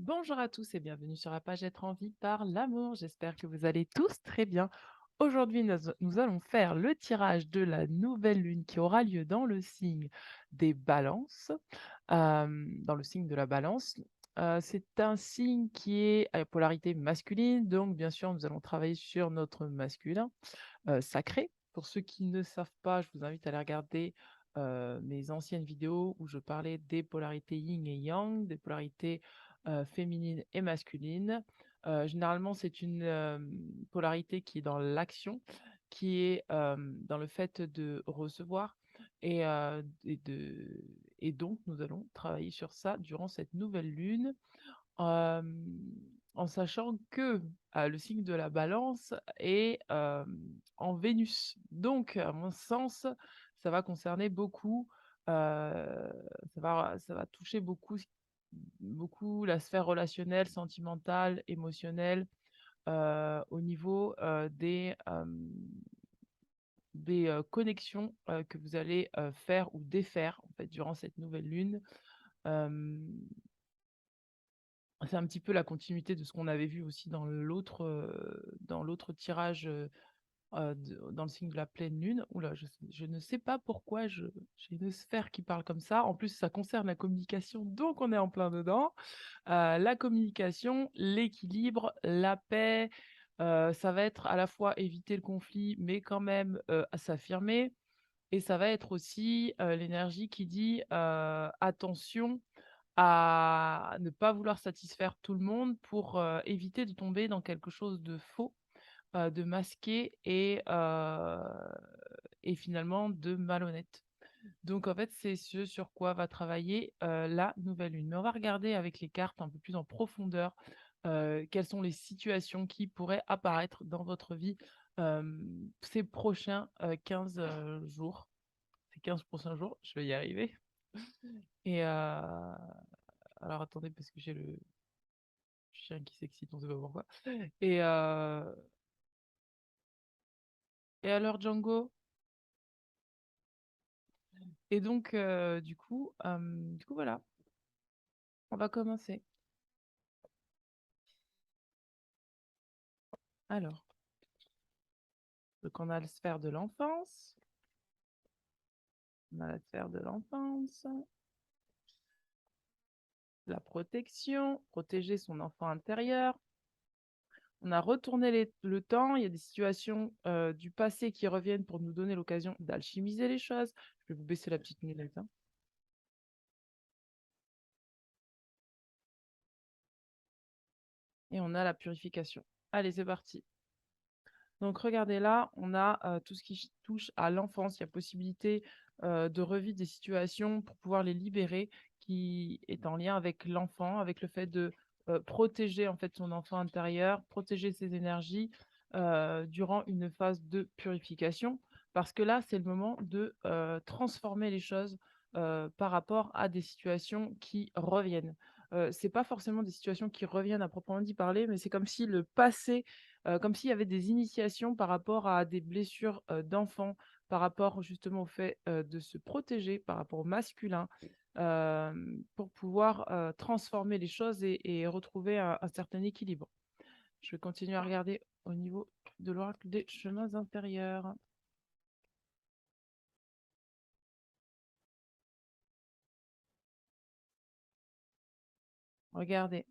Bonjour à tous et bienvenue sur la page Être en vie par l'amour. J'espère que vous allez tous très bien. Aujourd'hui, nous allons faire le tirage de la nouvelle lune qui aura lieu dans le signe des balances, dans le signe de la balance. C'est un signe qui est à polarité masculine, donc bien sûr, nous allons travailler sur notre masculin sacré. Pour ceux qui ne savent pas, je vous invite à aller regarder mes anciennes vidéos où je parlais des polarités yin et yang, des polarités féminines et masculines. Généralement, c'est une polarité qui est dans l'action, qui est dans le fait de recevoir et donc nous allons travailler sur ça durant cette nouvelle lune. En sachant que, le signe de la Balance est, en Vénus. Donc à mon sens, ça va concerner beaucoup, ça va toucher beaucoup la sphère relationnelle, sentimentale, émotionnelle, au niveau, des connexions, que vous allez, faire ou défaire, en fait, durant cette nouvelle lune. Hem C'est un petit peu la continuité de ce qu'on avait vu aussi dans l'autre tirage, dans le signe de la pleine lune. Ouh là, je ne sais pas pourquoi j'ai une sphère qui parle comme ça. En plus, ça concerne la communication, donc on est en plein dedans. La communication, l'équilibre, la paix, ça va être à la fois éviter le conflit, mais quand même, à s'affirmer, et ça va être aussi, l'énergie qui dit, attention à ne pas vouloir satisfaire tout le monde pour, éviter de tomber dans quelque chose de faux, de masqué et finalement de malhonnête. Donc en fait, c'est ce sur quoi va travailler, la nouvelle lune. Mais on va regarder avec les cartes un peu plus en profondeur, quelles sont les situations qui pourraient apparaître dans votre vie, ces prochains, 15, jours. Ces 15 prochains jours, je vais y arriver. Et alors attendez parce que j'ai le chien qui s'excite, on sait pas pourquoi. Et, heu et alors Django? Et donc du coup voilà, on va commencer. Alors, donc on a la sphère de l'enfance, on a la sphère de l'enfance, la protection, protéger son enfant intérieur. On a retourné le temps, il y a des situations, du passé qui reviennent pour nous donner l'occasion d'alchimiser les choses. Je vais vous baisser la petite lunette, hein. Et on a la purification. Allez, c'est parti. Donc regardez là, on a, tout ce qui touche à l'enfance. Il y a possibilité, de revivre des situations pour pouvoir les libérer, qui est en lien avec l'enfant, avec le fait de, protéger en fait son enfant intérieur, protéger ses énergies, durant une phase de purification. Parce que là, c'est le moment de, transformer les choses, par rapport à des situations qui reviennent. C'est pas forcément des situations qui reviennent à proprement dit parler, mais c'est comme si le passé, comme s'il y avait des initiations par rapport à des blessures, d'enfants, par rapport justement au fait, de se protéger, par rapport au masculin, pour pouvoir, transformer les choses et retrouver un certain équilibre. Je vais continuer à regarder au niveau de l'oracle des chemins intérieurs. Regardez,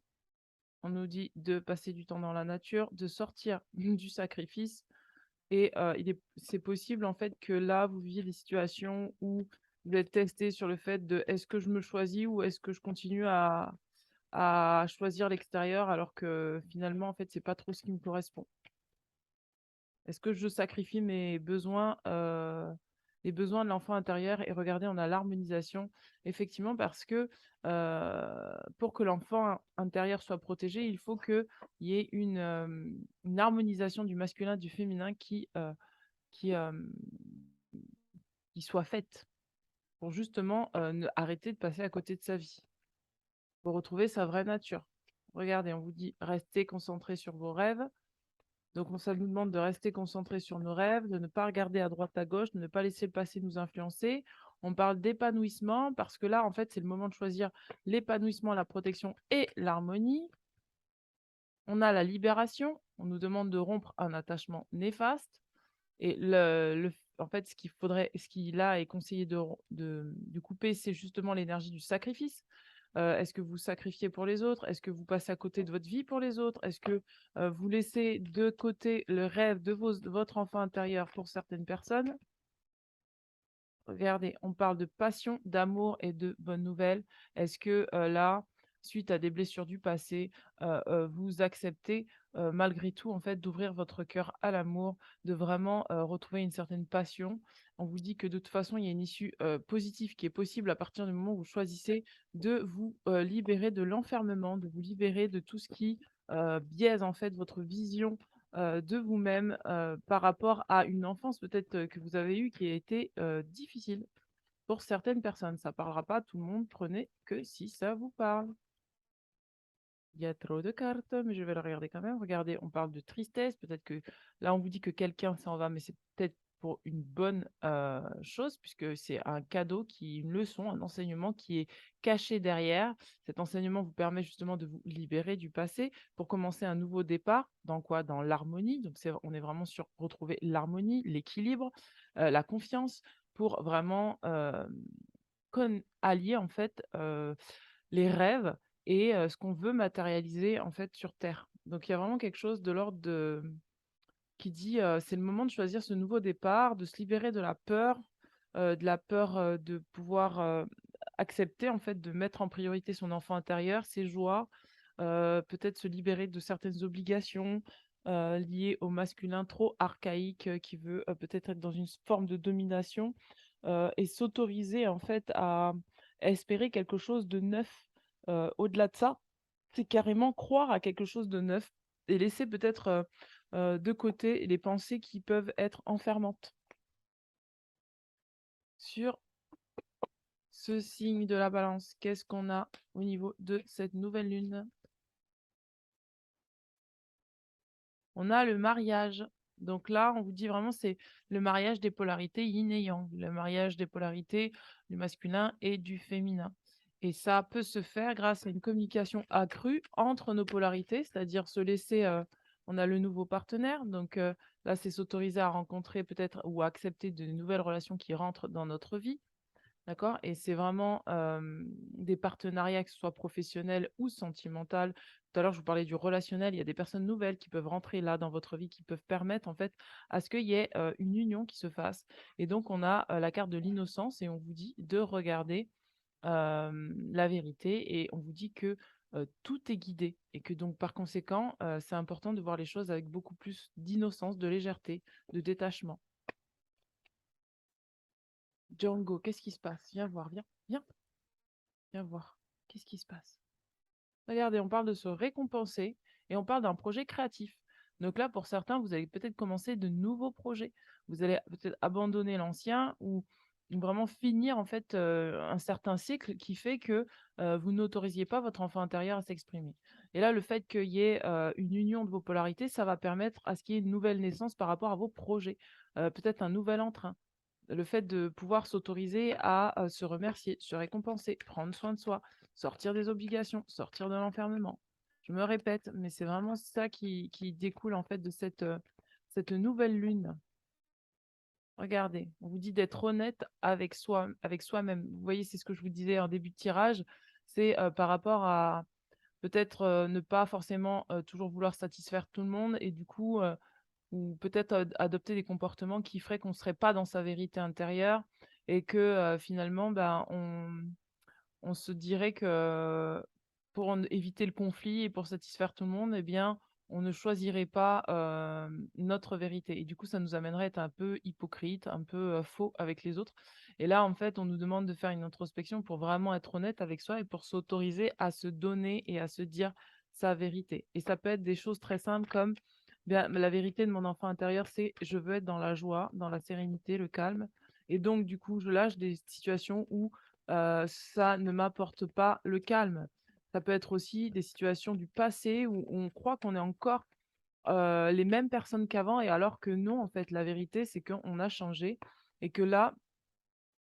on nous dit de passer du temps dans la nature, de sortir du sacrifice. Et c'est possible en fait que là, vous viviez des situations où vous êtes testé sur le fait de: «Est-ce que je me choisis ou est-ce que je continue à choisir l'extérieur alors que finalement, en fait, c'est pas trop ce qui me correspond? Est-ce que je sacrifie les besoins de l'enfant intérieur?» Et regardez, on a l'harmonisation. Effectivement, parce que, pour que l'enfant intérieur soit protégé, il faut qu'il y ait une harmonisation du masculin, du féminin qui, qui soit faite pour justement, arrêter de passer à côté de sa vie, pour retrouver sa vraie nature. Regardez, on vous dit: «Restez concentrés sur vos rêves». Donc ça nous demande de rester concentrés sur nos rêves, de ne pas regarder à droite à gauche, de ne pas laisser le passé nous influencer. On parle d'épanouissement parce que là, en fait, c'est le moment de choisir l'épanouissement, la protection et l'harmonie. On a la libération, on nous demande de rompre un attachement néfaste et en fait, ce qui là est conseillé de couper, c'est justement l'énergie du sacrifice. Est-ce que vous sacrifiez pour les autres? Est-ce que vous passez à côté de votre vie pour les autres? Est-ce que, vous laissez de côté le rêve de votre enfant intérieur pour certaines personnes? Regardez, on parle de passion, d'amour et de bonnes nouvelles. Est-ce que, là, suite à des blessures du passé, vous acceptez, malgré tout, en fait, d'ouvrir votre cœur à l'amour, de vraiment, retrouver une certaine passion? On vous dit que de toute façon, il y a une issue, positive qui est possible à partir du moment où vous choisissez de vous, libérer de l'enfermement, de vous libérer de tout ce qui, biaise, en fait, votre vision de vous-même, par rapport à une enfance peut-être, que vous avez eue qui a été, difficile pour certaines personnes. Ça parlera pas à tout le monde, prenez que si ça vous parle. Il y a trop de cartes, mais je vais le regarder quand même. Regardez, on parle de tristesse, peut-être que là, on vous dit que quelqu'un s'en va, mais c'est peut-être pour une bonne, chose puisque c'est un cadeau une leçon, un enseignement qui est caché derrière. Cet enseignement vous permet justement de vous libérer du passé pour commencer un nouveau départ. Dans quoi? Dans l'harmonie, donc on est vraiment sur retrouver l'harmonie, l'équilibre, la confiance pour vraiment, allier en fait, les rêves et ce qu'on veut matérialiser, en fait, sur terre. Donc il y a vraiment quelque chose de l'ordre de qui dit, c'est le moment de choisir ce nouveau départ, de se libérer de la peur, de pouvoir, accepter, en fait, de mettre en priorité son enfant intérieur, ses joies, peut-être se libérer de certaines obligations, liées au masculin trop archaïque, qui veut, peut-être être dans une forme de domination, et s'autoriser, en fait, à espérer quelque chose de neuf. Au-delà de ça, c'est carrément croire à quelque chose de neuf et laisser peut-être, de côté les pensées qui peuvent être enfermantes. Sur ce signe de la Balance, qu'est-ce qu'on a au niveau de cette nouvelle lune? On a le mariage. Donc là, on vous dit vraiment, c'est le mariage des polarités yin et yang, le mariage des polarités du masculin et du féminin. Et ça peut se faire grâce à une communication accrue entre nos polarités, c'est-à-dire se laisser, on a le nouveau partenaire, donc là, c'est s'autoriser à rencontrer peut-être ou à accepter de nouvelles relations qui rentrent dans notre vie. D'accord? Et c'est vraiment, des partenariats, que ce soit professionnels ou sentimental. Tout à l'heure, je vous parlais du relationnel, il y a des personnes nouvelles qui peuvent rentrer là dans votre vie, qui peuvent permettre en fait à ce qu'il y ait, une union qui se fasse. Et donc on a, la carte de l'innocence et on vous dit de regarder, la vérité et on vous dit que, tout est guidé et que donc par conséquent, c'est important de voir les choses avec beaucoup plus d'innocence, de légèreté, de détachement. Django, qu'est-ce qui se passe? Viens voir, viens, viens. Viens voir. Qu'est-ce qui se passe? Regardez, on parle de se récompenser et on parle d'un projet créatif. Donc là, pour certains, vous allez peut-être commencer de nouveaux projets. Vous allez peut-être abandonner l'ancien ou vraiment finir en fait un certain cycle qui fait que vous n'autorisiez pas votre enfant intérieur à s'exprimer. Et là, le fait qu'il y ait une union de vos polarités, ça va permettre à ce qu'il y ait une nouvelle naissance par rapport à vos projets. Peut-être un nouvel entrain. Le fait de pouvoir s'autoriser à, se remercier, se récompenser, prendre soin de soi, sortir des obligations, sortir de l'enfermement. Je me répète, mais c'est vraiment ça qui découle en fait de cette nouvelle lune. Regardez, on vous dit d'être honnête avec soi-même. Vous voyez, c'est ce que je vous disais en début de tirage, c'est, par rapport à peut-être, ne pas forcément, toujours vouloir satisfaire tout le monde et du coup, ou peut-être adopter des comportements qui feraient qu'on ne serait pas dans sa vérité intérieure et que, finalement, ben, on se dirait que pour éviter le conflit et pour satisfaire tout le monde, eh bien, on ne choisirait pas, notre vérité et du coup, ça nous amènerait à être un peu hypocrite, un peu, faux avec les autres et là, en fait, on nous demande de faire une introspection pour vraiment être honnête avec soi et pour s'autoriser à se donner et à se dire sa vérité et ça peut être des choses très simples comme, bien, la vérité de mon enfant intérieur, c'est: «Je veux être dans la joie, dans la sérénité, le calme» et donc du coup, je lâche des situations où ça ne m'apporte pas le calme. Ça peut être aussi des situations du passé où on croit qu'on est encore, les mêmes personnes qu'avant et alors que non, en fait, la vérité, c'est qu'on a changé et que là,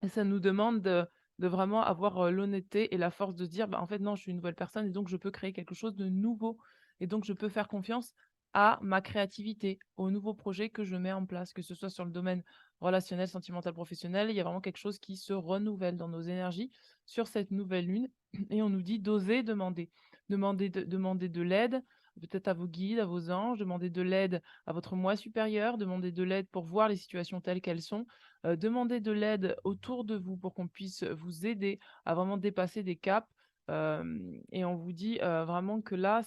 Et ça nous demande de vraiment avoir, l'honnêteté et la force de se dire: «Bah, en fait, non, je suis une nouvelle personne et donc je peux créer quelque chose de nouveau et donc je peux faire confiance à ma créativité, aux nouveaux projets que je mets en place», que ce soit sur le domaine relationnel, sentimental, professionnel. Il y a vraiment quelque chose qui se renouvelle dans nos énergies sur cette nouvelle lune et on nous dit d'oser demander. Demander de l'aide, peut-être à vos guides, à vos anges, demander de l'aide à votre moi supérieur, demander de l'aide pour voir les situations telles qu'elles sont. Demandez de l'aide autour de vous pour qu'on puisse vous aider à vraiment dépasser des caps. Et on vous dit, vraiment que là,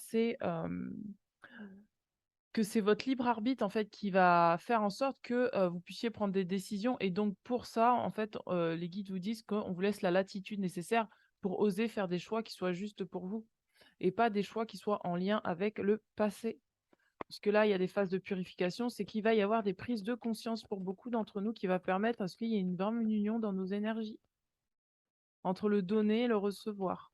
que c'est votre libre arbitre, en fait, qui va faire en sorte que, vous puissiez prendre des décisions et donc pour ça, en fait, les guides vous disent qu'on vous laisse la latitude nécessaire pour oser faire des choix qui soient justes pour vous et pas des choix qui soient en lien avec le passé. Parce que là, il y a des phases de purification, c'est qu'il va y avoir des prises de conscience pour beaucoup d'entre nous qui va permettre à ce qu'il y ait vraiment une union dans nos énergies, entre le donner et le recevoir.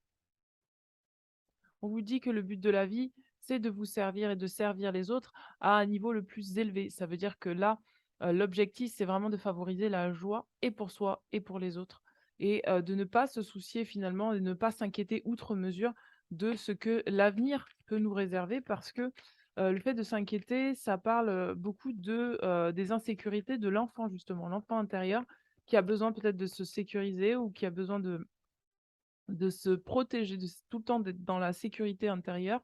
On vous dit que le but de la vie, c'est de vous servir et de servir les autres à un niveau le plus élevé. Ça veut dire que là, l'objectif, c'est vraiment de favoriser la joie et pour soi et pour les autres. Et de ne pas se soucier finalement, de ne pas s'inquiéter outre mesure de ce que l'avenir peut nous réserver parce que le fait de s'inquiéter, ça parle beaucoup des insécurités de l'enfant, justement, l'enfant intérieur qui a besoin peut-être de se sécuriser ou qui a besoin de se protéger, tout le temps d'être dans la sécurité intérieure,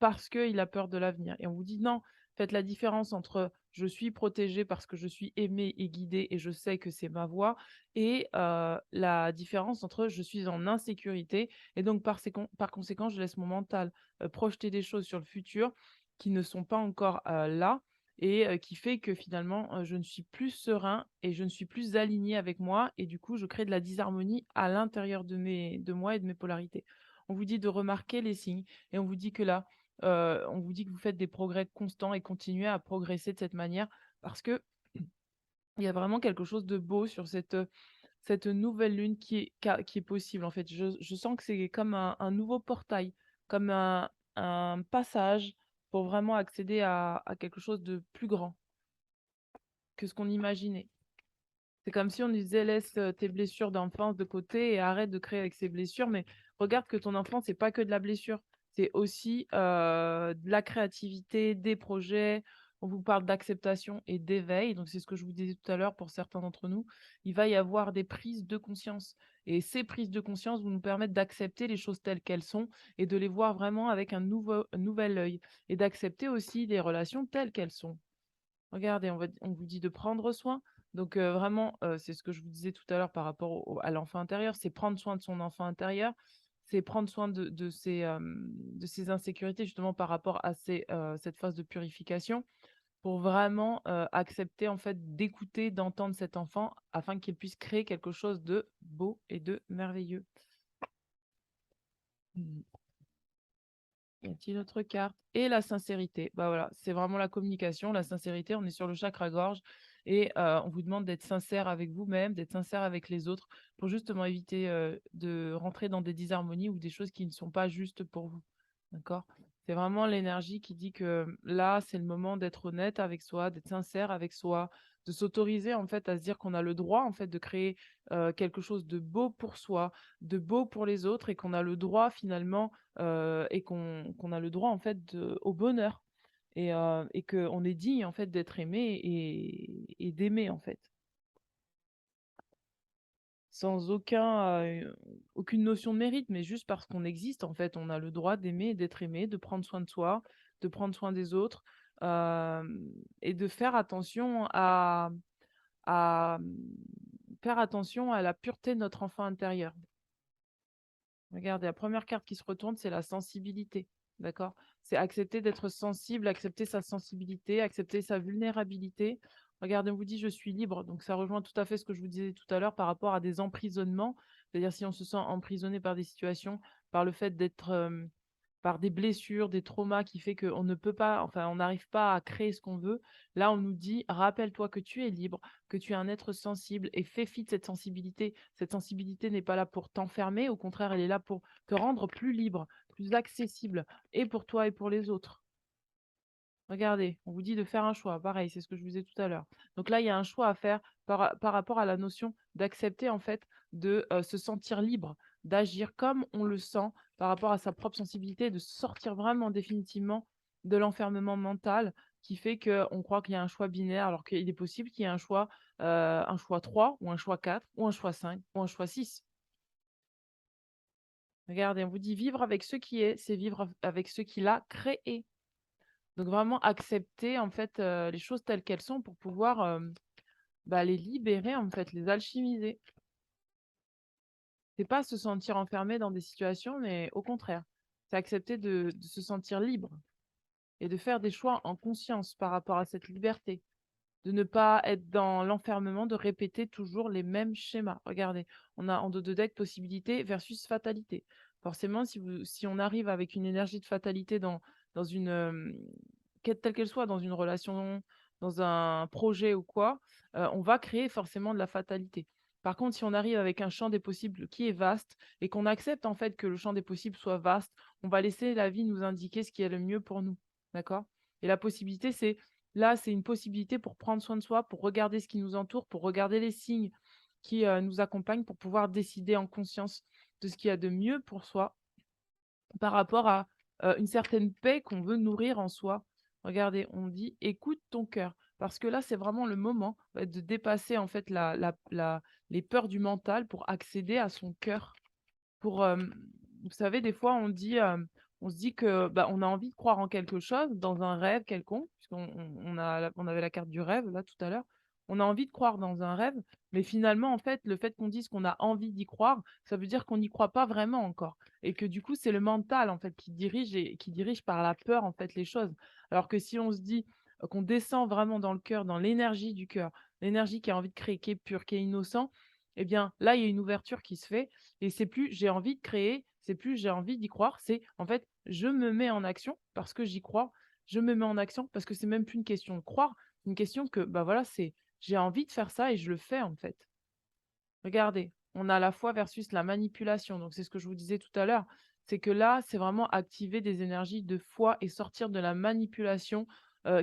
parce qu'il a peur de l'avenir et on vous dit: «Non, faites la différence entre je suis protégé parce que je suis aimé et guidé et je sais que c'est ma voie et la différence entre je suis en insécurité et donc par conséquent, je laisse mon mental, projeter des choses sur le futur qui ne sont pas encore, là et qui fait que finalement, je ne suis plus serein et je ne suis plus aligné avec moi et du coup, je crée de la disharmonie à l'intérieur de moi et de mes polarités». On vous dit de remarquer les signes et on vous dit que là, on vous dit que vous faites des progrès constants et continuez à progresser de cette manière parce que il y a vraiment quelque chose de beau sur cette nouvelle lune qui est possible, en fait. Je sens que c'est comme un nouveau portail, comme un passage pour vraiment accéder à quelque chose de plus grand que ce qu'on imaginait. C'est comme si on nous disait: «Laisse, tes blessures d'enfance de côté et arrête de créer avec ces blessures», mais regarde que ton enfance, c'est pas que de la blessure, c'est aussi, de la créativité, des projets. On vous parle d'acceptation et d'éveil, donc c'est ce que je vous disais tout à l'heure pour certains d'entre nous. Il va y avoir des prises de conscience et ces prises de conscience vont nous permettre d'accepter les choses telles qu'elles sont et de les voir vraiment avec un nouvel œil et d'accepter aussi les relations telles qu'elles sont. Regardez, on vous dit de prendre soin. Donc, vraiment, c'est ce que je vous disais tout à l'heure par rapport à l'enfant intérieur, c'est prendre soin de son enfant intérieur, c'est prendre soin de ses insécurités justement par rapport à cette phase de purification pour vraiment, accepter en fait d'écouter, d'entendre cet enfant afin qu'il puisse créer quelque chose de beau et de merveilleux. Mmh. Y a-t-il autre carte? Et la sincérité. Bah, voilà, c'est vraiment la communication, la sincérité. On est sur le chakra-gorge et on vous demande d'être sincère avec vous-même, d'être sincère avec les autres pour justement éviter, de rentrer dans des disharmonies ou des choses qui ne sont pas justes pour vous. D'accord? C'est vraiment l'énergie qui dit que là, c'est le moment d'être honnête avec soi, d'être sincère avec soi, de s'autoriser en fait à se dire qu'on a le droit en fait de créer, quelque chose de beau pour soi, de beau pour les autres et qu'on a le droit finalement et qu'on a le droit en fait au bonheur et qu'on est digne en fait d'être aimé et d'aimer en fait. Sans aucune notion de mérite, mais juste parce qu'on existe en fait, on a le droit d'aimer et d'être aimé, de prendre soin de soi, de prendre soin des autres, et de faire attention à faire attention à la pureté de notre enfant intérieur. Regardez, la première carte qui se retourne, c'est la sensibilité, d'accord? C'est accepter d'être sensible, accepter sa sensibilité, accepter sa vulnérabilité. Regardez, on vous dit: «Je suis libre», donc ça rejoint tout à fait ce que je vous disais tout à l'heure par rapport à des emprisonnements. C'est-à-dire si on se sent emprisonné par des situations, par le fait d'être, par des blessures, des traumas qui fait qu'on ne peut pas enfin, on n'arrive pas à créer ce qu'on veut. Là, on nous dit: «Rappelle-toi que tu es libre, que tu es un être sensible et fais fi de cette sensibilité. Cette sensibilité n'est pas là pour t'enfermer, au contraire, elle est là pour te rendre plus libre, plus accessible et pour toi et pour les autres». Regardez, on vous dit de faire un choix. Pareil, c'est ce que je vous disais tout à l'heure. Donc là, il y a un choix à faire par rapport à la notion d'accepter, en fait, de se sentir libre, d'agir comme on le sent par rapport à sa propre sensibilité, de sortir vraiment définitivement de l'enfermement mental qui fait qu'on croit qu'il y a un choix binaire, alors qu'il est possible qu'il y ait un choix 3 ou un choix 4 ou un choix 5 ou un choix 6. Regardez, on vous dit vivre avec ce qui est, c'est vivre avec ce qu'il a créé. Donc vraiment accepter en fait, les choses telles qu'elles sont pour pouvoir, les libérer en fait, les alchimiser. C'est pas se sentir enfermé dans des situations, mais au contraire, c'est accepter de se sentir libre et de faire des choix en conscience par rapport à cette liberté. De ne pas être dans l'enfermement, de répéter toujours les mêmes schémas. Regardez, on a en dos de deck possibilité versus fatalité. Forcément, si on arrive avec une énergie de fatalité dans une, telle qu'elle soit, dans une relation, dans un projet ou quoi, on va créer forcément de la fatalité. Par contre, si on arrive avec un champ des possibles qui est vaste et qu'on accepte en fait que le champ des possibles soit vaste, on va laisser la vie nous indiquer ce qui est le mieux pour nous. D'accord? Et la possibilité, c'est une possibilité pour prendre soin de soi, pour regarder ce qui nous entoure, pour regarder les signes qui, nous accompagnent, pour pouvoir décider en conscience de ce qu'il y a de mieux pour soi par rapport à, une certaine paix qu'on veut nourrir en soi. Regardez, on dit: «Écoute ton cœur», parce que là, c'est vraiment le moment, de dépasser en fait la les peurs du mental pour accéder à son cœur. Pour, vous savez, des fois, on se dit que, on a envie de croire en quelque chose, dans un rêve quelconque, puisqu'on on avait la carte du rêve, là, tout à l'heure. On a envie de croire dans un rêve, mais finalement, en fait, le fait qu'on dise qu'on a envie d'y croire, ça veut dire qu'on n'y croit pas vraiment encore et que, du coup, c'est le mental, en fait, qui dirige par la peur, en fait, les choses. Alors que si on se dit, qu'on descend vraiment dans le cœur, dans l'énergie du cœur, l'énergie qui a envie de créer, qui est pure, qui est innocent, eh bien, là, il y a une ouverture qui se fait et c'est plus j'ai envie de créer, c'est plus j'ai envie d'y croire, c'est en fait, je me mets en action parce que j'y crois. Je me mets en action parce que c'est même plus une question de croire, c'est une question que, voilà, c'est j'ai envie de faire ça et je le fais, en fait. Regardez, on a la foi versus la manipulation. Donc, c'est ce que je vous disais tout à l'heure. C'est que là, c'est vraiment activer des énergies de foi et sortir de la manipulation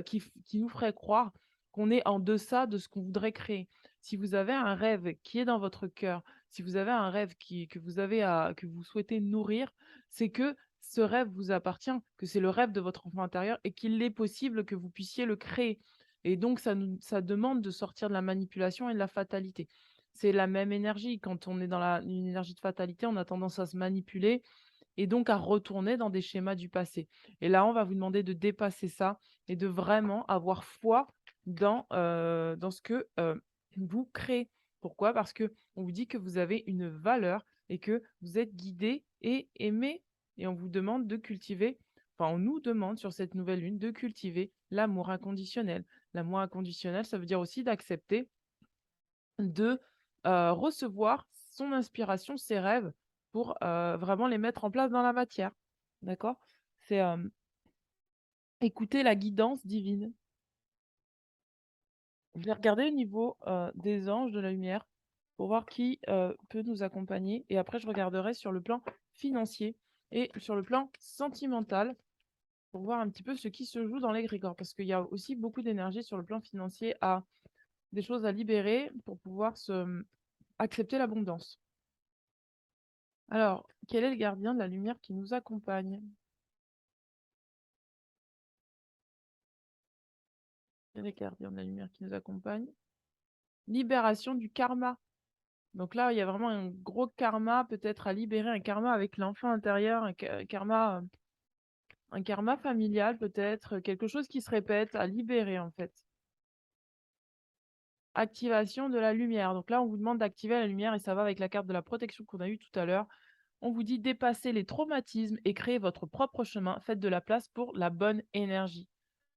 qui nous ferait croire qu'on est en deçà de ce qu'on voudrait créer. Si vous avez un rêve qui est dans votre cœur, si vous avez un rêve que vous souhaitez nourrir, c'est que ce rêve vous appartient, que c'est le rêve de votre enfant intérieur et qu'il est possible que vous puissiez le créer. Et donc, ça demande de sortir de la manipulation et de la fatalité. C'est la même énergie. Quand on est dans une énergie de fatalité, on a tendance à se manipuler et donc à retourner dans des schémas du passé. Et là, on va vous demander de dépasser ça et de vraiment avoir foi dans ce que vous créez. Pourquoi? Parce que on vous dit que vous avez une valeur et que vous êtes guidé et aimé. Et on vous demande de cultiver, enfin, on nous demande sur cette nouvelle lune de cultiver l'amour inconditionnel. L'amour inconditionnel, ça veut dire aussi d'accepter de, recevoir son inspiration, ses rêves pour, vraiment les mettre en place dans la matière. D'accord? C'est, écouter la guidance divine. Je vais regarder au niveau, des anges de la lumière pour voir qui, peut nous accompagner et après je regarderai sur le plan financier et sur le plan sentimental pour voir un petit peu ce qui se joue dans l'égrégore. Parce qu'il y a aussi beaucoup d'énergie sur le plan financier à des choses à libérer pour pouvoir accepter l'abondance. Alors, quel est le gardien de la lumière qui nous accompagne? Quel est le gardien de la lumière qui nous accompagne? Libération du karma. Donc là, il y a vraiment un gros karma peut-être à libérer, un karma avec l'enfant intérieur, un karma familial peut-être, quelque chose qui se répète à libérer en fait. Activation de la lumière. Donc là, on vous demande d'activer la lumière et ça va avec la carte de la protection qu'on a eue tout à l'heure. On vous dit dépasser les traumatismes et créer votre propre chemin. Faites de la place pour la bonne énergie.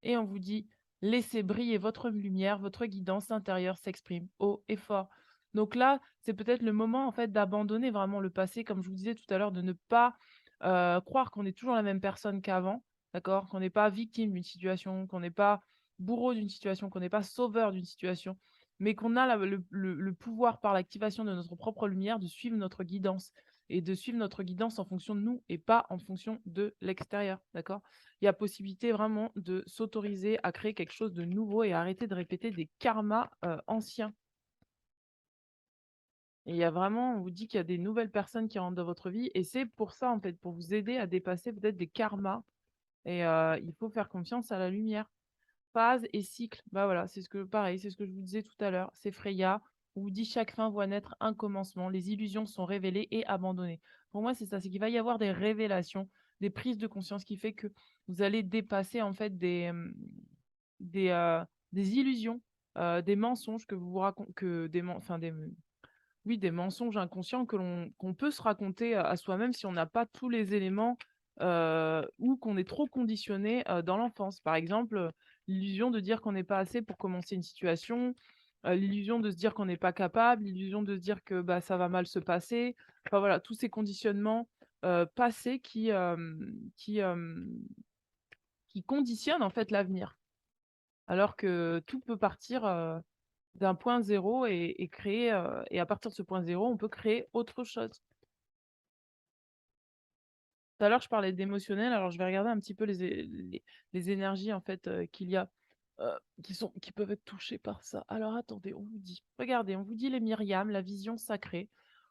Et on vous dit laissez briller votre lumière, votre guidance intérieure s'exprime haut et fort. Donc là, c'est peut-être le moment en fait d'abandonner vraiment le passé, comme je vous disais tout à l'heure, de ne pas croire qu'on est toujours la même personne qu'avant, d'accord? Qu'on n'est pas victime d'une situation, qu'on n'est pas bourreau d'une situation, qu'on n'est pas sauveur d'une situation, mais qu'on a le pouvoir par l'activation de notre propre lumière de suivre notre guidance et de suivre notre guidance en fonction de nous et pas en fonction de l'extérieur, d'accord? Il y a possibilité vraiment de s'autoriser à créer quelque chose de nouveau et arrêter de répéter des karmas, anciens. Et il y a vraiment on vous dit qu'il y a des nouvelles personnes qui rentrent dans votre vie et c'est pour ça, en fait, pour vous aider à dépasser peut-être des karmas et il faut faire confiance à la lumière. Phase et cycle, bah, voilà, c'est ce que pareil, c'est ce que je vous disais tout à l'heure, c'est Freya, on vous dit: «Chaque fin voit naître un commencement, les illusions sont révélées et abandonnées». Pour moi, c'est ça, c'est qu'il va y avoir des révélations, des prises de conscience qui fait que vous allez dépasser, en fait, des, des illusions, des mensonges que vous vous racon que des men enfin des oui, des mensonges inconscients qu'on peut se raconter à soi-même si on n'a pas tous les éléments, ou qu'on est trop conditionné, dans l'enfance. Par exemple, l'illusion de dire qu'on n'est pas assez pour commencer une situation, l'illusion de se dire qu'on n'est pas capable, l'illusion de se dire que, bah, ça va mal se passer. Enfin voilà, tous ces conditionnements, passés qui conditionnent en fait l'avenir. Alors que tout peut partir, d'un point zéro et créer, et à partir de ce point zéro, on peut créer autre chose. Tout à l'heure, je parlais d'émotionnel, alors je vais regarder un petit peu les énergies en fait, qu'il y a, heu, qui peuvent être touchées par ça. Alors attendez, on vous dit regardez, on vous dit les Myriam, la vision sacrée.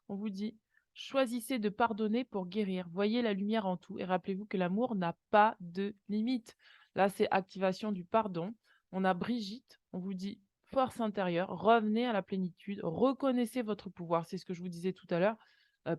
On vous dit: «Choisissez de pardonner pour guérir. Voyez la lumière en tout et rappelez-vous que l'amour n'a pas de limite». Là, c'est activation du pardon. On a Brigitte, on vous dit: «Force intérieure, revenez à la plénitude, reconnaissez votre pouvoir». C'est ce que je vous disais tout à l'heure.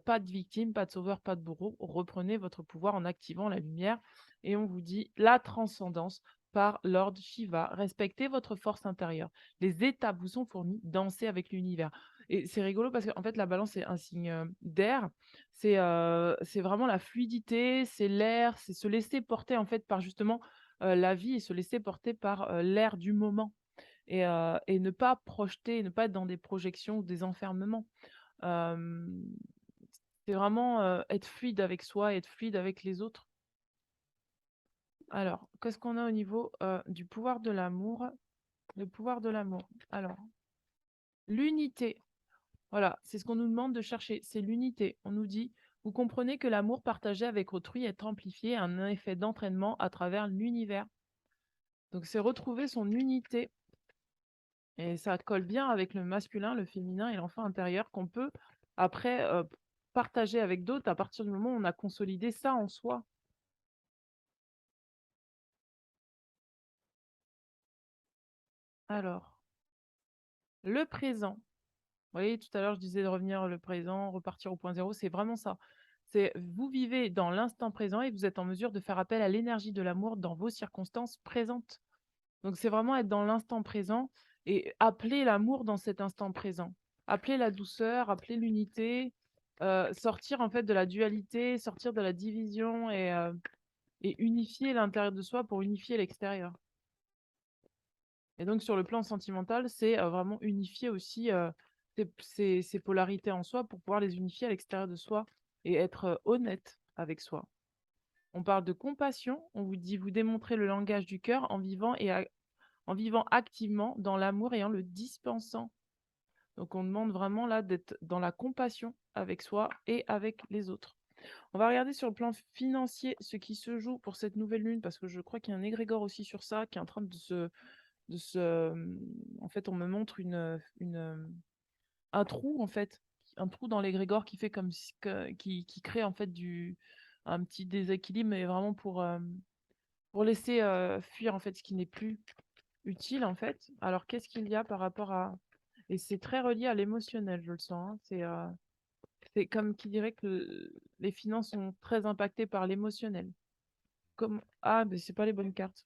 Pas de victime, pas de sauveur, pas de bourreau. Reprenez votre pouvoir en activant la lumière et on vous dit la transcendance par Lord Shiva. Respectez votre force intérieure. Les étapes vous sont fournies, dansez avec l'univers. Et c'est rigolo parce qu'en fait, la balance, c'est un signe d'air. C'est vraiment la fluidité, c'est l'air, c'est se laisser porter en fait par justement la vie et se laisser porter par l'air du moment. Et ne pas projeter, ne pas être dans des projections ou des enfermements. Hem, c'est vraiment, être fluide avec soi et être fluide avec les autres. Alors, qu'est-ce qu'on a au niveau, du pouvoir de l'amour? Le pouvoir de l'amour. Alors, l'unité. Voilà, c'est ce qu'on nous demande de chercher, c'est l'unité. On nous dit: «Vous comprenez que l'amour partagé avec autrui est amplifié, un effet d'entraînement à travers l'univers». Donc c'est retrouver son unité et ça colle bien avec le masculin, le féminin et l'enfant intérieur qu'on peut après, partager avec d'autres à partir du moment où on a consolidé ça en soi. Alors, le présent. Vous voyez, tout à l'heure, je disais de revenir le présent, repartir au point zéro, c'est vraiment ça. C'est vous vivez dans l'instant présent et vous êtes en mesure de faire appel à l'énergie de l'amour dans vos circonstances présentes. Donc, c'est vraiment être dans l'instant présent et appeler l'amour dans cet instant présent. Appeler la douceur, appeler l'unité, sortir en fait de la dualité, sortir de la division et unifier l'intérieur de soi pour unifier l'extérieur. Et donc sur le plan sentimental, c'est, vraiment unifier aussi, ces polarités en soi pour pouvoir les unifier à l'extérieur de soi et être, honnête avec soi. On parle de compassion, on vous dit: «Vous démontrez le langage du cœur en vivant activement dans l'amour et en le dispensant». Donc on demande vraiment là d'être dans la compassion avec soi et avec les autres. On va regarder sur le plan financier ce qui se joue pour cette nouvelle lune parce que je crois qu'il y a un égrégore aussi sur ça qui est en train en fait, on me montre un trou, en fait, un trou dans l'égrégore qui fait comme si que qui crée, en fait, du un petit déséquilibre, mais vraiment pour laisser, fuir, en fait, ce qui n'est plus utile, en fait. Alors qu'est-ce qu'il y a par rapport à et c'est très relié à l'émotionnel, je le sens, hein. C'est comme qui dirait que les finances sont très impactées par l'émotionnel. Comme ah, mais c'est pas les bonnes cartes.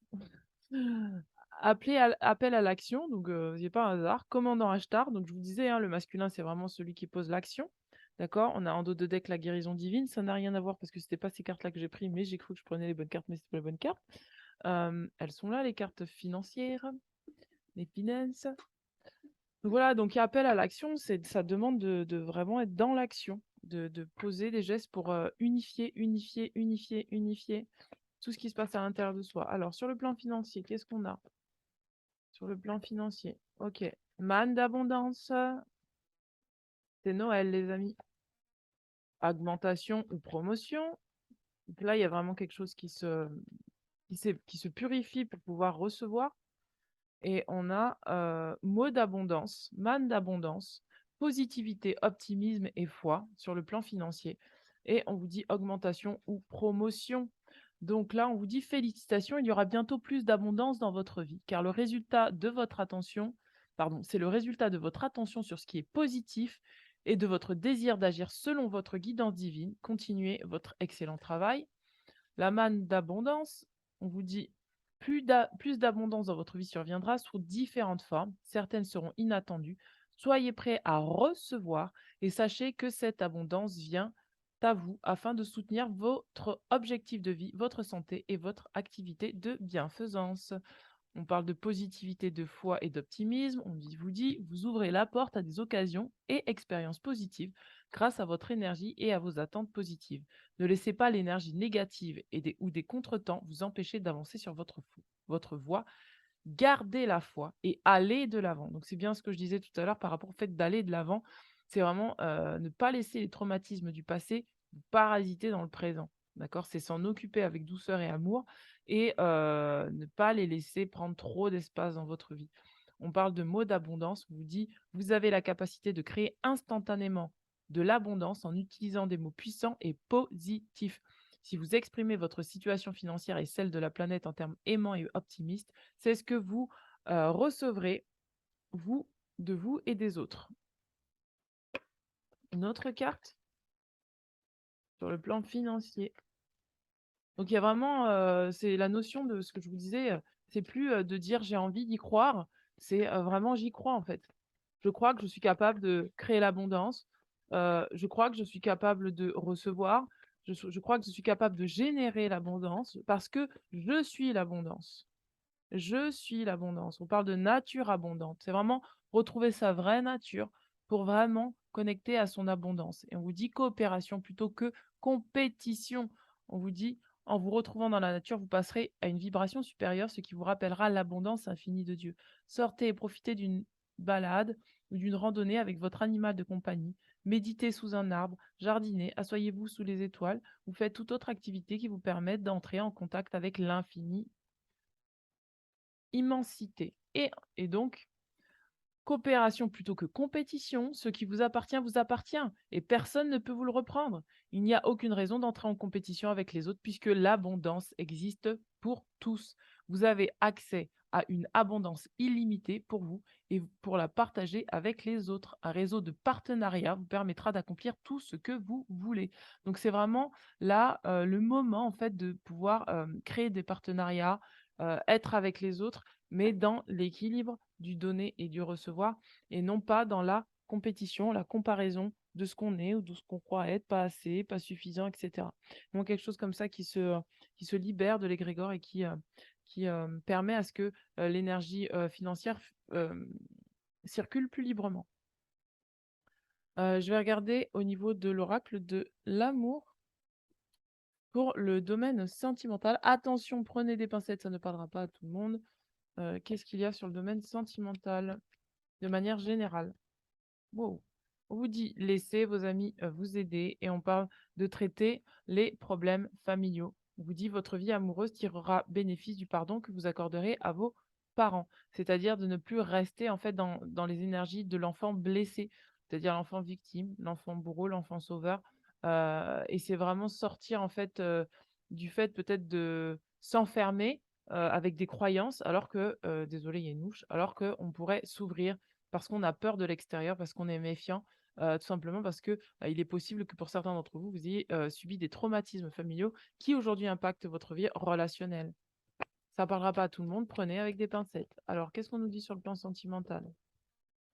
Appel à l'action, donc il y a pas un hasard. Commandant Ashtar, donc je vous disais, hein, le masculin, c'est vraiment celui qui pose l'action. D'accord? On a en dos de deck la guérison divine. Ça n'a rien à voir parce que c'était pas ces cartes-là que j'ai pris, mais j'ai cru que je prenais les bonnes cartes, mais c'était pas les bonnes cartes. Elles sont là, les cartes financières, les finances. Donc voilà, donc il y a appel à l'action, ça demande de vraiment être dans l'action, de poser des gestes pour, unifier, unifier, unifier, unifier tout ce qui se passe à l'intérieur de soi. Alors sur le plan financier, qu'est-ce qu'on a? Sur le plan financier, OK. Manne d'abondance, c'est Noël les amis. augmentation ou promotion. Donc là, il y a vraiment quelque chose qui se purifie pour pouvoir recevoir. Et on a mot d'abondance, manne d'abondance, positivité, optimisme et foi sur le plan financier. Et on vous dit augmentation ou promotion. Donc là, on vous dit félicitations, il y aura bientôt plus d'abondance dans votre vie, car le résultat de votre attention, pardon, c'est le résultat de votre attention sur ce qui est positif et de votre désir d'agir selon votre guidance divine. Continuez votre excellent travail. La manne d'abondance, on vous dit plus d'abondance dans votre vie surviendra sous différentes formes. Certaines seront inattendues. Soyez prêts à recevoir et sachez que cette abondance vient à vous afin de soutenir votre objectif de vie, votre santé et votre activité de bienfaisance. On parle de positivité, de foi et d'optimisme. Vous dit, vous ouvrez la porte à des occasions et expériences positives grâce à votre énergie et à vos attentes positives. Ne laissez pas l'énergie négative ou des contretemps vous empêcher d'avancer sur votre voie. Gardez la foi et allez de l'avant. Donc, c'est bien ce que je disais tout à l'heure par rapport au fait d'aller de l'avant. C'est vraiment ne pas laisser les traumatismes du passé vous parasiter dans le présent. D'accord? C'est s'en occuper avec douceur et amour et ne pas les laisser prendre trop d'espace dans votre vie. On parle de mots d'abondance. On vous dit, vous avez la capacité de créer instantanément de l'abondance en utilisant des mots puissants et positifs. Si vous exprimez votre situation financière et celle de la planète en termes aimants et optimistes, c'est ce que vous recevrez, vous, de vous et des autres. Une autre carte sur le plan financier. Donc, il y a vraiment, c'est la notion de ce que je vous disais, c'est plus de dire j'ai envie d'y croire, c'est vraiment j'y crois en fait. Je crois que je suis capable de créer l'abondance, je crois que je suis capable de recevoir, je crois que je suis capable de générer l'abondance parce que je suis l'abondance. Je suis l'abondance. On parle de nature abondante. C'est vraiment retrouver sa vraie nature pour vraiment connecter à son abondance. Et on vous dit coopération plutôt que compétition. On vous dit, en vous retrouvant dans la nature, vous passerez à une vibration supérieure, ce qui vous rappellera l'abondance infinie de Dieu. Sortez et profitez d'une balade ou d'une randonnée avec votre animal de compagnie. Méditez sous un arbre, jardinez, asseyez-vous sous les étoiles, ou faites toute autre activité qui vous permette d'entrer en contact avec l'infini immensité. Et donc, coopération plutôt que compétition, ce qui vous appartient et personne ne peut vous le reprendre. Il n'y a aucune raison d'entrer en compétition avec les autres puisque l'abondance existe pour tous. Vous avez accès à une abondance illimitée pour vous et pour la partager avec les autres. Un réseau de partenariat vous permettra d'accomplir tout ce que vous voulez. Donc c'est vraiment là le moment en fait de pouvoir créer des partenariats, être avec les autres mais dans l'équilibre du donner et du recevoir, et non pas dans la compétition, la comparaison de ce qu'on est ou de ce qu'on croit être, pas assez, pas suffisant, etc. Donc quelque chose comme ça qui se libère de l'égrégore et qui permet à ce que l'énergie financière circule plus librement. Je vais regarder au niveau de l'oracle de l'amour pour le domaine sentimental. Attention, prenez des pincettes, ça ne parlera pas à tout le monde. Qu'est-ce qu'il y a sur le domaine sentimental de manière générale? Wow. On vous dit laissez vos amis vous aider et on parle de traiter les problèmes familiaux. On vous dit votre vie amoureuse tirera bénéfice du pardon que vous accorderez à vos parents, c'est-à-dire de ne plus rester en fait dans les énergies de l'enfant blessé, c'est-à-dire l'enfant victime, l'enfant bourreau, l'enfant sauveur. Et c'est vraiment sortir en fait du fait peut-être de s'enfermer avec des croyances, alors que, désolé, il y a une mouche, alors qu'on pourrait s'ouvrir parce qu'on a peur de l'extérieur, parce qu'on est méfiant, tout simplement parce que, il est possible que pour certains d'entre vous, vous ayez, subi des traumatismes familiaux qui aujourd'hui impactent votre vie relationnelle. Ça parlera pas à tout le monde, prenez avec des pincettes. Alors qu'est-ce qu'on nous dit sur le plan sentimental?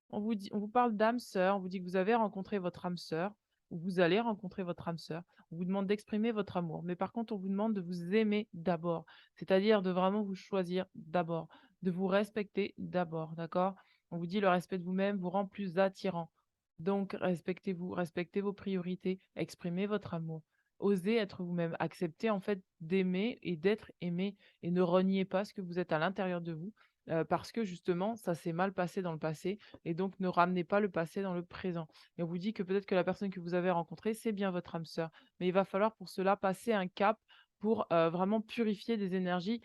On vous parle d'âme sœur, on vous dit que vous avez rencontré votre âme sœur ou vous allez rencontrer votre âme sœur. On vous demande d'exprimer votre amour, mais par contre, on vous demande de vous aimer d'abord, c'est-à-dire de vraiment vous choisir d'abord, de vous respecter d'abord, d'accord? On vous dit le respect de vous-même vous rend plus attirant. Donc respectez-vous, respectez vos priorités, exprimez votre amour. Osez être vous-même, acceptez en fait d'aimer et d'être aimé et ne reniez pas ce que vous êtes à l'intérieur de vous parce que justement, ça s'est mal passé dans le passé et donc ne ramenez pas le passé dans le présent et on vous dit que peut-être que la personne que vous avez rencontrée, c'est bien votre âme sœur, mais il va falloir pour cela passer un cap pour, vraiment purifier des énergies,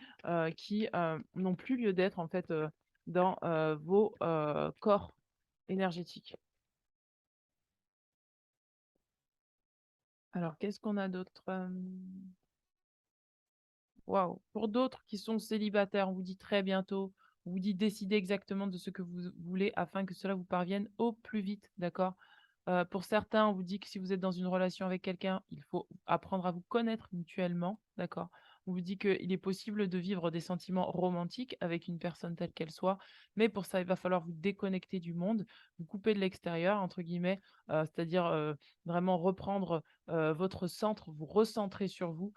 qui, n'ont plus lieu d'être en fait, dans, vos, corps énergétiques. Alors qu'est-ce qu'on a d'autre? Waouh! Pour d'autres qui sont célibataires, on vous dit très bientôt, on vous dit décidez exactement de ce que vous voulez afin que cela vous parvienne au plus vite, d'accord? Pour certains, on vous dit que si vous êtes dans une relation avec quelqu'un, il faut apprendre à vous connaître mutuellement, d'accord? On vous dit qu'il est possible de vivre des sentiments romantiques avec une personne telle qu'elle soit, mais pour ça, il va falloir vous déconnecter du monde, vous couper de l'extérieur, entre guillemets, c'est-à-dire, vraiment reprendre, votre centre, vous recentrer sur vous,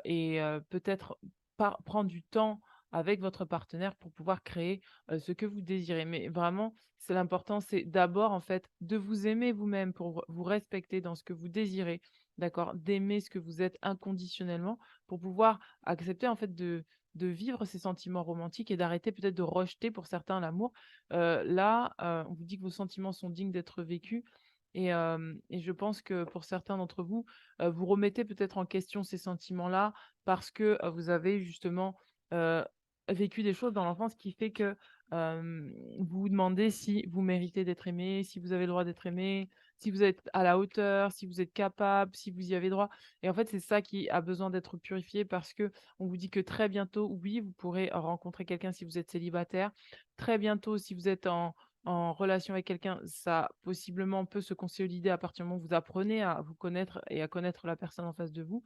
et peut-être prendre du temps avec votre partenaire pour pouvoir créer, ce que vous désirez. Mais vraiment, c'est l'important, c'est d'abord, en fait, de vous aimer vous-même pour vous respecter dans ce que vous désirez, d'accord? D'aimer ce que vous êtes inconditionnellement pour pouvoir accepter, en fait, de vivre ces sentiments romantiques et d'arrêter peut-être de rejeter pour certains l'amour. Là, on vous dit que vos sentiments sont dignes d'être vécus et je pense que pour certains d'entre vous, vous remettez peut-être en question ces sentiments-là parce que, vous avez justement, heu, vécu des choses dans l'enfance qui fait que, vous vous demandez si vous méritez d'être aimé, si vous avez le droit d'être aimé, si vous êtes à la hauteur, si vous êtes capable, si vous y avez droit et en fait, c'est ça qui a besoin d'être purifié parce que on vous dit que très bientôt, oui, vous pourrez rencontrer quelqu'un si vous êtes célibataire. Très bientôt, si vous êtes en relation avec quelqu'un, ça possiblement peut se consolider à partir du moment où vous apprenez à vous connaître et à connaître la personne en face de vous.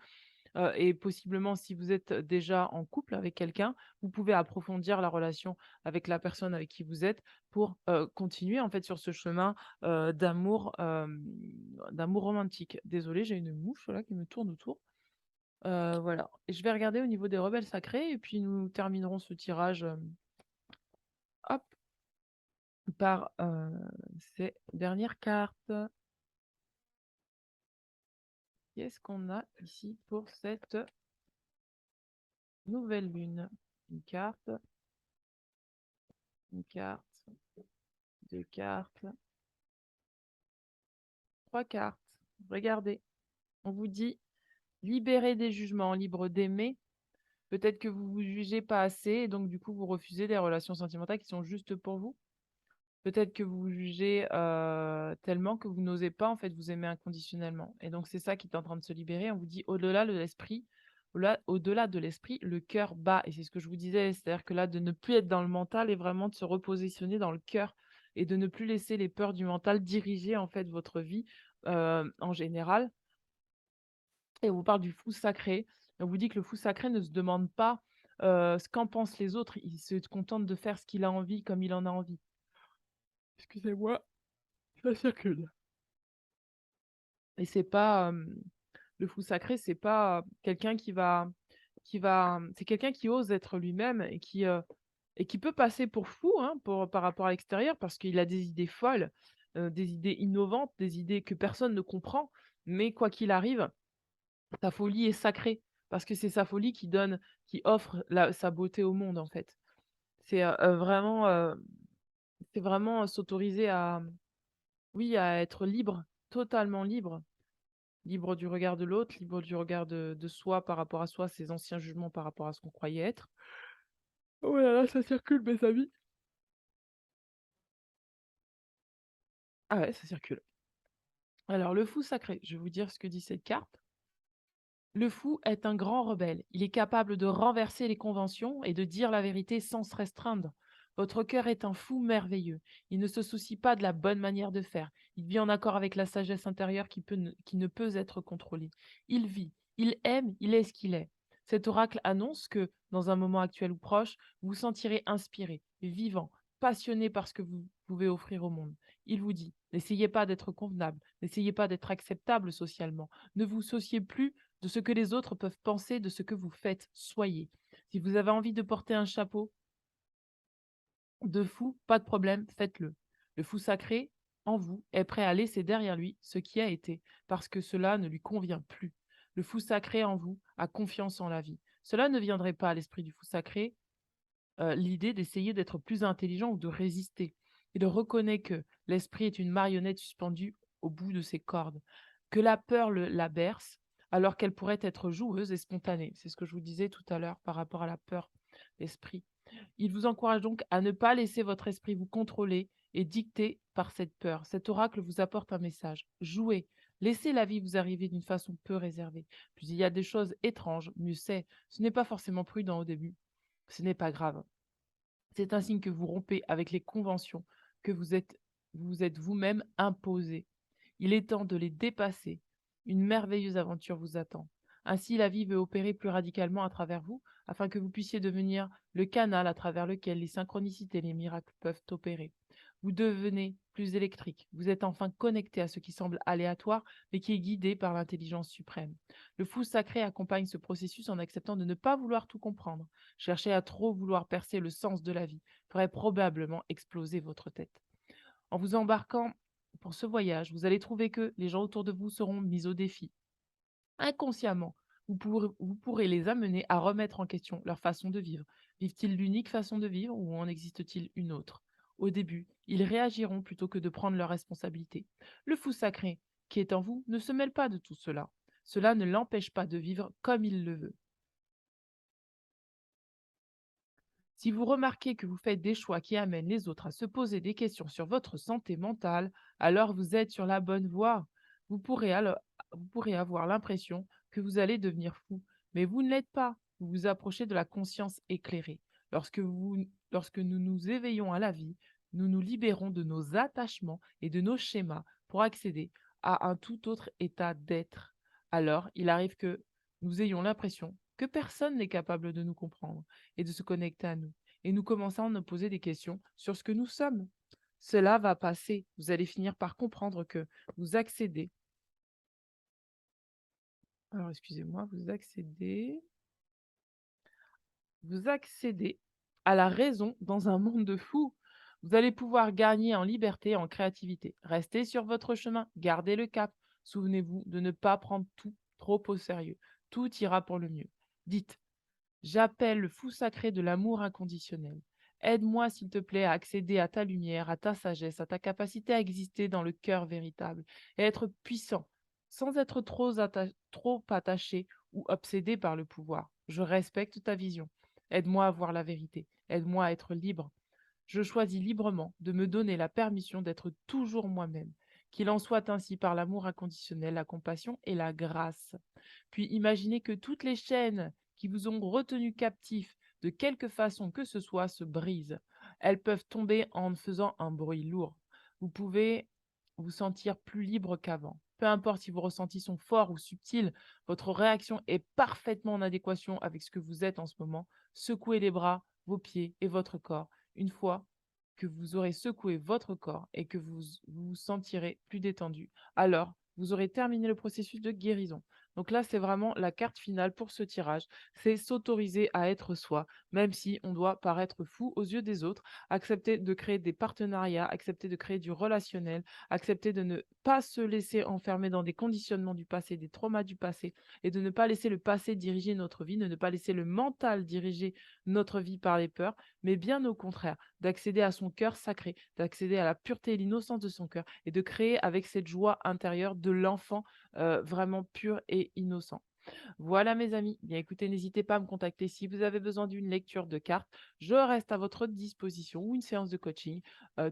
Et possiblement, si vous êtes déjà en couple avec quelqu'un, vous pouvez approfondir la relation avec la personne avec qui vous êtes pour, continuer en fait sur ce chemin, d'amour romantique. Désolée, j'ai une mouche là qui me tourne autour. Voilà et je vais regarder au niveau des rebelles sacrés et puis nous terminerons ce tirage, hop, par, ces dernières cartes. Qu'est-ce qu'on a ici pour cette nouvelle lune? Une carte, 2 cartes, 3 cartes. Regardez, on vous dit: «Libéré des jugements, libre d'aimer». Peut-être que vous vous jugez pas assez et donc du coup, vous refusez des relations sentimentales qui sont justes pour vous. Peut-être que vous vous jugez, tellement que vous n'osez pas, en fait, vous aimer inconditionnellement et donc c'est ça qui est en train de se libérer. On vous dit: «Au-delà de l'esprit, au-delà de l'esprit, le cœur bat» et c'est ce que je vous disais, c'est-à-dire que là, de ne plus être dans le mental et vraiment de se repositionner dans le cœur et de ne plus laisser les peurs du mental diriger, en fait, votre vie, en général et on vous parle du fou sacré. On vous dit que le fou sacré ne se demande pas, ce qu'en pensent les autres. Il se contente de faire ce qu'il a envie, comme il en a envie. Excusez-moi, ça circule. Et c'est pas, le fou sacré, c'est pas quelqu'un c'est quelqu'un qui ose être lui-même et qui peut passer pour fou, hein, par rapport à l'extérieur parce qu'il a des idées folles, des idées innovantes, des idées que personne ne comprend. Mais quoi qu'il arrive, sa folie est sacrée parce que c'est sa folie qui offre sa beauté au monde, en fait. C'est, vraiment, c'est vraiment s'autoriser à, oui, à être libre, totalement libre. Libre du regard de l'autre, libre du regard de soi par rapport à soi, ses anciens jugements par rapport à ce qu'on croyait être. Oh là là, ça circule, mes amis. Ah ouais, ça circule. Alors, le fou sacré, je vais vous dire ce que dit cette carte. Le fou est un grand rebelle. Il est capable de renverser les conventions et de dire la vérité sans se restreindre. Votre cœur est un fou merveilleux. Il ne se soucie pas de la bonne manière de faire. Il vit en accord avec la sagesse intérieure qui ne peut être contrôlée. Il vit, il aime, il est ce qu'il est. Cet oracle annonce que, dans un moment actuel ou proche, vous vous sentirez inspiré, vivant, passionné par ce que vous pouvez offrir au monde. Il vous dit, n'essayez pas d'être convenable, n'essayez pas d'être acceptable socialement, ne vous souciez plus de ce que les autres peuvent penser de ce que vous faites. Soyez. Si vous avez envie de porter un chapeau de fou, pas de problème, faites-le. Le fou sacré, en vous, est prêt à laisser derrière lui ce qui a été, parce que cela ne lui convient plus. Le fou sacré en vous a confiance en la vie. Cela ne viendrait pas à l'esprit du fou sacré l'idée d'essayer d'être plus intelligent ou de résister. Il reconnaît que l'esprit est une marionnette suspendue au bout de ses cordes, que la peur la berce alors qu'elle pourrait être joueuse et spontanée. C'est ce que je vous disais tout à l'heure par rapport à la peur, l'esprit. Il vous encourage donc à ne pas laisser votre esprit vous contrôler et dicter par cette peur. Cet oracle vous apporte un message. Jouez. Laissez la vie vous arriver d'une façon peu réservée. Puis il y a des choses étranges, mieux c'est. Ce n'est pas forcément prudent au début. Ce n'est pas grave. C'est un signe que vous rompez avec les conventions que vous êtes vous-même imposées. Il est temps de les dépasser. Une merveilleuse aventure vous attend. Ainsi, la vie veut opérer plus radicalement à travers vous, afin que vous puissiez devenir le canal à travers lequel les synchronicités et les miracles peuvent opérer. Vous devenez plus électrique. Vous êtes enfin connecté à ce qui semble aléatoire, mais qui est guidé par l'intelligence suprême. Le fou sacré accompagne ce processus en acceptant de ne pas vouloir tout comprendre. Chercher à trop vouloir percer le sens de la vie ferait probablement exploser votre tête. En vous embarquant pour ce voyage, vous allez trouver que les gens autour de vous seront mis au défi. Inconsciemment, vous pourrez les amener à remettre en question leur façon de vivre. Vivent-ils l'unique façon de vivre ou en existe-t-il une autre? Au début, ils réagiront plutôt que de prendre leurs responsabilités. Le fou sacré qui est en vous ne se mêle pas de tout cela. Cela ne l'empêche pas de vivre comme il le veut. Si vous remarquez que vous faites des choix qui amènent les autres à se poser des questions sur votre santé mentale, alors vous êtes sur la bonne voie. Vous pourrez avoir l'impression que vous allez devenir fou, mais vous ne l'êtes pas. Vous vous approchez de la conscience éclairée. Lorsque nous nous éveillons à la vie, nous nous libérons de nos attachements et de nos schémas pour accéder à un tout autre état d'être. Alors, il arrive que nous ayons l'impression que personne n'est capable de nous comprendre et de se connecter à nous. Et nous commençons à nous poser des questions sur ce que nous sommes. Cela va passer. Vous allez finir par comprendre que vous accédez. Alors, excusez-moi, vous accédez à la raison dans un monde de fous. Vous allez pouvoir gagner en liberté et en créativité. Restez sur votre chemin, gardez le cap. Souvenez-vous de ne pas prendre tout trop au sérieux. Tout ira pour le mieux. Dites, j'appelle le fou sacré de l'amour inconditionnel. Aide-moi, s'il te plaît, à accéder à ta lumière, à ta sagesse, à ta capacité à exister dans le cœur véritable et être puissant, sans être trop attaché ou obsédé par le pouvoir. Je respecte ta vision. Aide-moi à voir la vérité. Aide-moi à être libre. Je choisis librement de me donner la permission d'être toujours moi-même. Qu'il en soit ainsi par l'amour inconditionnel, la compassion et la grâce. Puis imaginez que toutes les chaînes qui vous ont retenu captif de quelque façon que ce soit se brisent. Elles peuvent tomber en faisant un bruit lourd. Vous pouvez vous sentir plus libre qu'avant. Peu importe si vos ressentis sont forts ou subtils, votre réaction est parfaitement en adéquation avec ce que vous êtes en ce moment. Secouez les bras, vos pieds et votre corps. Une fois que vous aurez secoué votre corps et que vous sentirez plus détendu, alors vous aurez terminé le processus de guérison. Donc là, c'est vraiment la carte finale pour ce tirage. C'est s'autoriser à être soi, même si on doit paraître fou aux yeux des autres, accepter de créer des partenariats, accepter de créer du relationnel, accepter de ne pas se laisser enfermer dans des conditionnements du passé, des traumas du passé, et de ne pas laisser le passé diriger notre vie, de ne pas laisser le mental diriger notre vie par les peurs, mais bien au contraire, d'accéder à son cœur sacré, d'accéder à la pureté et l'innocence de son cœur, et de créer avec cette joie intérieure de l'enfant vraiment pur et innocent. Voilà mes amis, bien écoutez, n'hésitez pas à me contacter si vous avez besoin d'une lecture de cartes. Je reste à votre disposition ou une séance de coaching.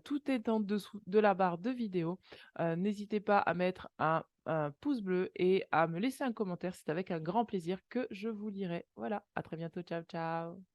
Tout est en dessous de la barre de vidéo. N'hésitez pas à mettre un pouce bleu et à me laisser un commentaire. C'est avec un grand plaisir que je vous lirai. Voilà, à très bientôt. Ciao, ciao.